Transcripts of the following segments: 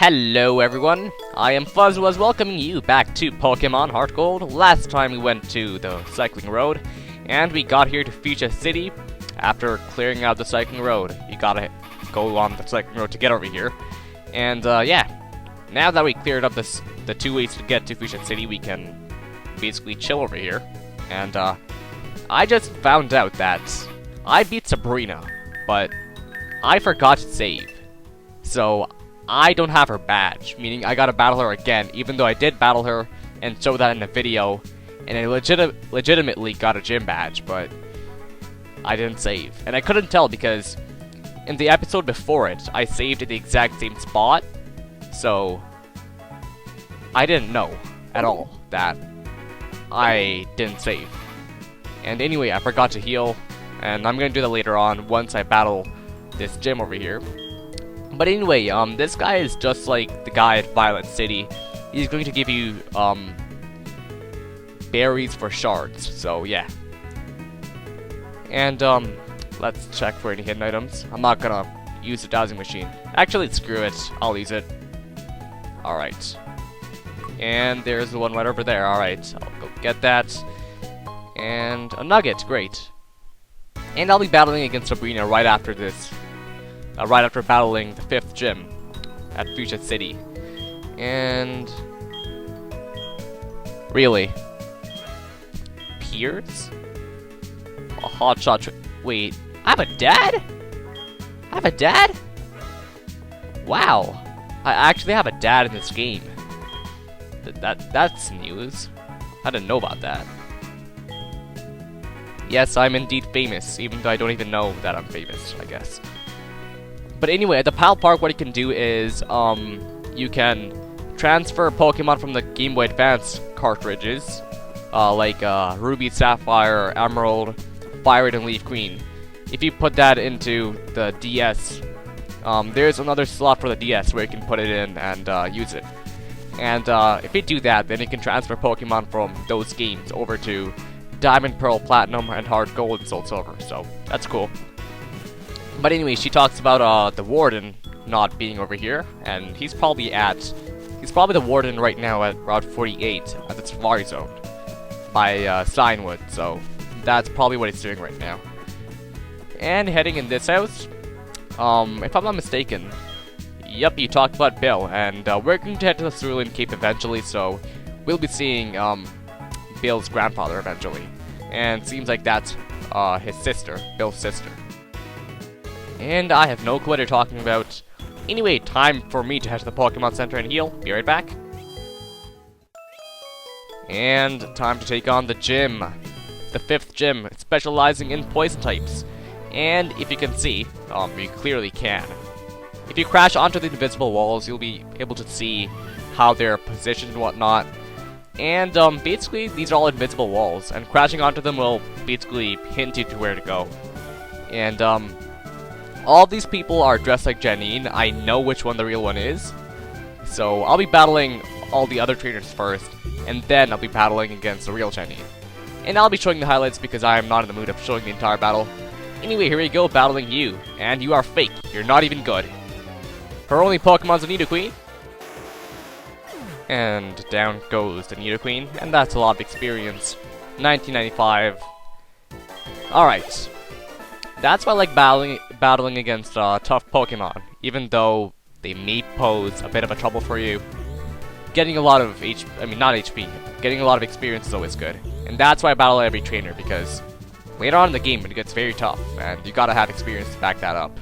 Hello everyone, I am Fuschia welcoming you back to Pokémon HeartGold. Last time we went to the cycling road, and we got here to Fuschia City. After clearing out the cycling road, you gotta go on the cycling road to get over here. And yeah, now that we cleared up the two ways to get to Fuschia City, we can basically chill over here. And I just found out that I beat Sabrina, but I forgot to save. So I don't have her badge, meaning I gotta battle her again, even though I did battle her and show that in the video, and I legitimately got a gym badge, but I didn't save. And I couldn't tell because in the episode before it, I saved at the exact same spot, so I didn't know at all that I didn't save. And anyway, I forgot to heal, and I'm gonna do that later on once I battle this gym over here. But anyway, this guy is just like the guy at Violet City. He's going to give you, berries for shards, so yeah. And, let's check for any hidden items. I'm not gonna use the dowsing machine. Actually, screw it. I'll use it. Alright. And there's the one right over there. Alright, I'll go get that. And a nugget, great. And I'll be battling against Sabrina right after this. Right after battling the 5th gym at Fuschia City. And really? Piers? A hotshot wait, I have a dad? I have a dad? Wow. I actually have a dad in this game. That's news. I didn't know about that. Yes, I'm indeed famous, even though I don't even know that I'm famous, I guess. But anyway, at the Pal Park, what you can do is, you can transfer Pokemon from the Game Boy Advance cartridges, like Ruby, Sapphire, Emerald, Violet, and Leaf Green. If you put that into the DS, there's another slot for the DS where you can put it in and use it. And if you do that, then you can transfer Pokemon from those games over to Diamond, Pearl, Platinum, and Heart Gold, and Soul Silver. So that's cool. But anyway, she talks about the warden not being over here, and he's probably the warden right now at Route 48 at the Safari Zone by Steinwood, so that's probably what he's doing right now. And heading in this house, if I'm not mistaken, yep, you talked about Bill, and we're going to head to the Cerulean Cape eventually, so we'll be seeing Bill's grandfather eventually, and seems like that's his sister, Bill's sister. And I have no clue what you're talking about. Anyway, time for me to head to the Pokemon Center and heal. Be right back. And time to take on the gym. The 5th gym, specializing in poison types. And if you can see, you clearly can. If you crash onto the invisible walls, you'll be able to see how they're positioned and whatnot. And basically, these are all invisible walls, and crashing onto them will basically hint you to where to go. And all these people are dressed like Janine. I know which one the real one is. So I'll be battling all the other trainers first, and then I'll be battling against the real Janine. And I'll be showing the highlights because I am not in the mood of showing the entire battle. Anyway, here we go, battling you. And you are fake. You're not even good. Her only Pokemon's a Nidoqueen. And down goes the Nidoqueen. And that's a lot of experience. 1995. Alright. That's why I like battling against tough Pokemon, even though they may pose a bit of a trouble for you. Getting a lot of getting a lot of experience is always good. And that's why I battle every trainer, because later on in the game it gets very tough, and you gotta have experience to back that up.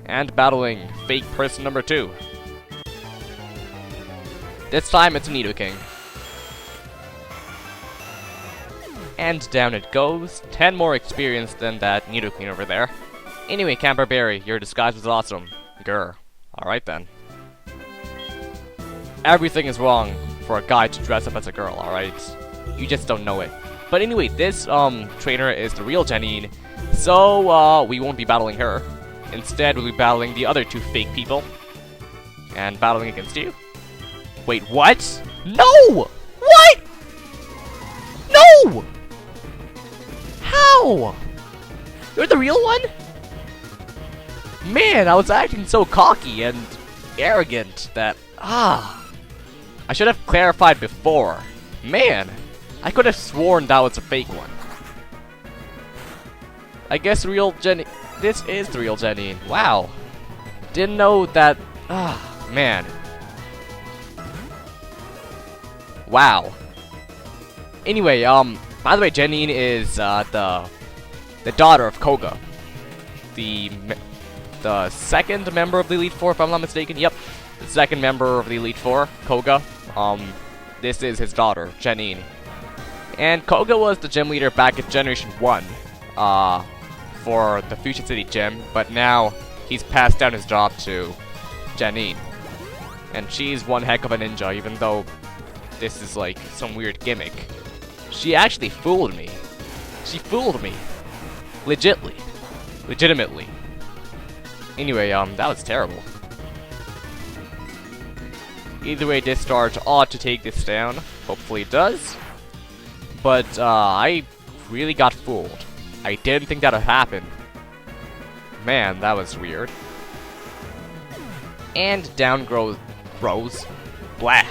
And battling fake person number 2. This time it's a Nidoking. And down it goes. 10 more experience than that Nidoqueen over there. Anyway, Camper Berry, your disguise was awesome. Grr. Alright then. Everything is wrong for a guy to dress up as a girl, alright? You just don't know it. But anyway, this trainer is the real Janine, so we won't be battling her. Instead, we'll be battling the other 2 fake people. And battling against you. Wait, what? No! What? No! How? You're the real one? Man, I was acting so cocky and arrogant that Ah! I should have clarified before. Man! I could have sworn that was a fake one. I guess real Jenny. This is the real Jenny. Wow. Didn't know that. Ah, man. Wow. Anyway, by the way, Janine is the daughter of Koga, the second member of the Elite Four, if I'm not mistaken. Yep, the second member of the Elite Four, Koga. This is his daughter, Janine. And Koga was the gym leader back at Generation 1, for the Fuschia City Gym, but now he's passed down his job to Janine. And she's one heck of a ninja, even though this is like some weird gimmick. She actually fooled me. She fooled me. Legitimately. Anyway, that was terrible. Either way, Discharge ought to take this down. Hopefully it does. But, I really got fooled. I didn't think that would happen. Man, that was weird. And down grows. Blah.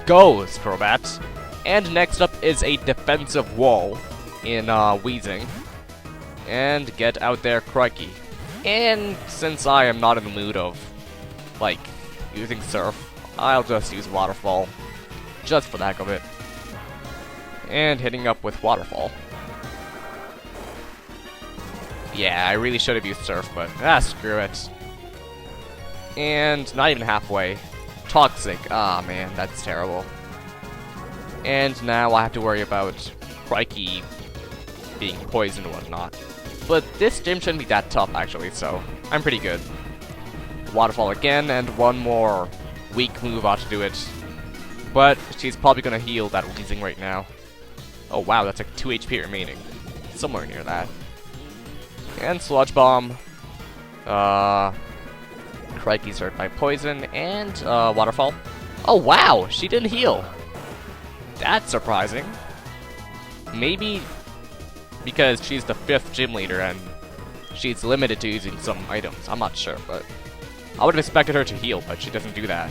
Goes, Crobat. And next up is a defensive wall in, Wheezing. And get out there, Crikey. And since I am not in the mood of, like, using Surf, I'll just use Waterfall. Just for the heck of it. And hitting up with Waterfall. Yeah, I really should have used Surf, but screw it. And not even halfway. Toxic. Ah, man, that's terrible. And now I have to worry about Crikey being poisoned and whatnot. But this gym shouldn't be that tough, actually, so I'm pretty good. Waterfall again, and one more weak move ought to do it. But she's probably gonna heal that Wheezing right now. Oh wow, that's like 2 HP remaining. Somewhere near that. And Sludge Bomb. Crikey's hurt by poison, and Waterfall. Oh wow, she didn't heal. That's surprising. Maybe because she's the 5th gym leader and she's limited to using some items. I'm not sure, but I would have expected her to heal, but she doesn't do that.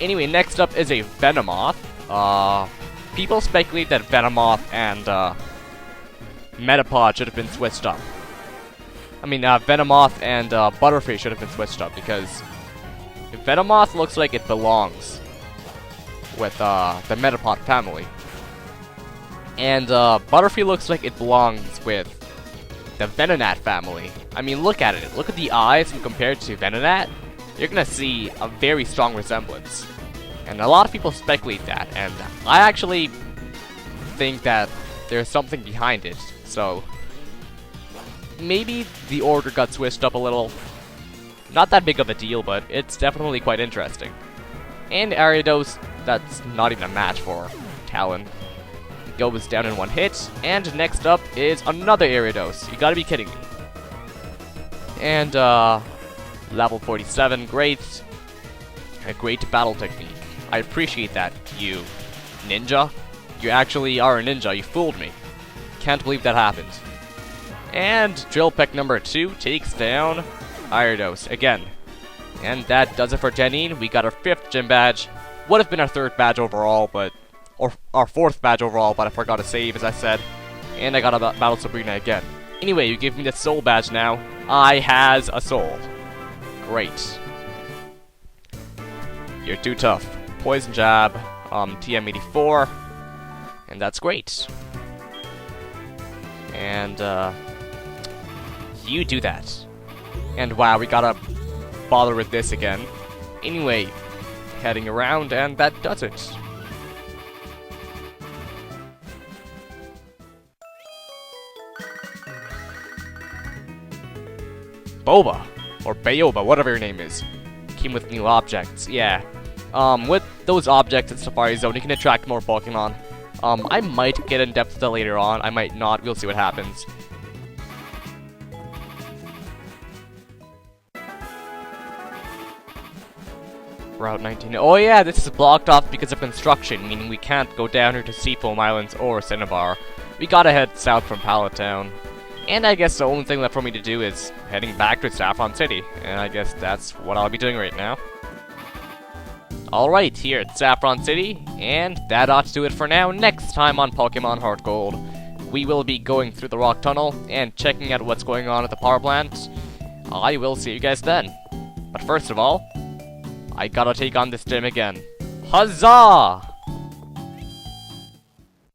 Anyway, next up is a Venomoth. People speculate that Venomoth and Metapod should have been switched up. I mean, Venomoth and Butterfree should have been switched up, because Venomoth looks like it belongs with the Metapod family. And Butterfree looks like it belongs with the Venonat family. I mean, look at it. Look at the eyes and compared to Venonat. You're gonna see a very strong resemblance. And a lot of people speculate that, and I actually think that there's something behind it. So maybe the order got switched up a little. Not that big of a deal, but it's definitely quite interesting. And Ariados, that's not even a match for Talon. Goes down in 1 hit, and next up is another Ariados. You gotta be kidding me. And level 47, great. A great battle technique. I appreciate that, you ninja. You actually are a ninja, you fooled me. Can't believe that happened. And Drill Peck number 2 takes down Ariados again. And that does it for Janine. We got our 5th gym badge. Would have been our 3rd badge overall, but or our 4th badge overall, but I forgot to save, as I said. And I got a Battle Sabrina again. Anyway, you give me the soul badge now. I has a soul. Great. You're too tough. Poison Jab, TM84, and that's great. And, you do that. And wow, we gotta bother with this again. Anyway, heading around, and that does it. Boba, or Bayoba, whatever your name is, came with new objects, yeah. With those objects in Safari Zone, you can attract more Pokemon. I might get in depth with that later on, I might not, we'll see what happens. Route 19, oh yeah, this is blocked off because of construction, meaning we can't go down here to Seafoam Islands or Cinnabar. We gotta head south from Pallet Town. And I guess the only thing left for me to do is heading back to Saffron City, and I guess that's what I'll be doing right now. Alright, here at Saffron City, and that ought to do it for now. Next time on Pokemon HeartGold, we will be going through the rock tunnel and checking out what's going on at the power plant. I will see you guys then. But first of all, I gotta take on this gym again. Huzzah!